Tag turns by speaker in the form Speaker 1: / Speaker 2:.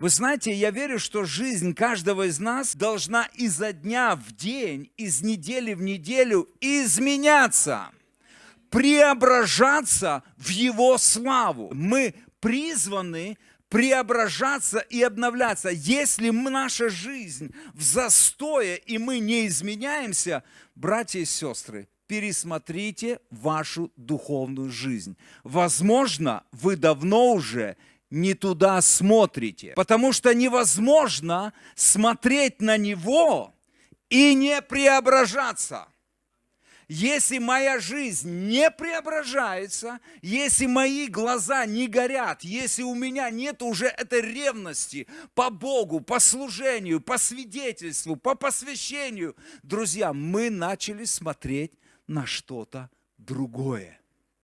Speaker 1: Вы знаете, я верю, что жизнь каждого из нас должна изо дня в день, из недели в неделю изменяться, преображаться в Его славу. Мы призваны преображаться и обновляться. Если наша жизнь в застое и мы не изменяемся, братья и сестры, пересмотрите вашу духовную жизнь. Возможно, вы давно уже не туда смотрите, потому что невозможно смотреть на Него и не преображаться. Если моя жизнь не преображается, если мои глаза не горят, если у меня нет уже этой ревности по Богу, по служению, по свидетельству, по посвящению, друзья, мы начали смотреть на что-то другое.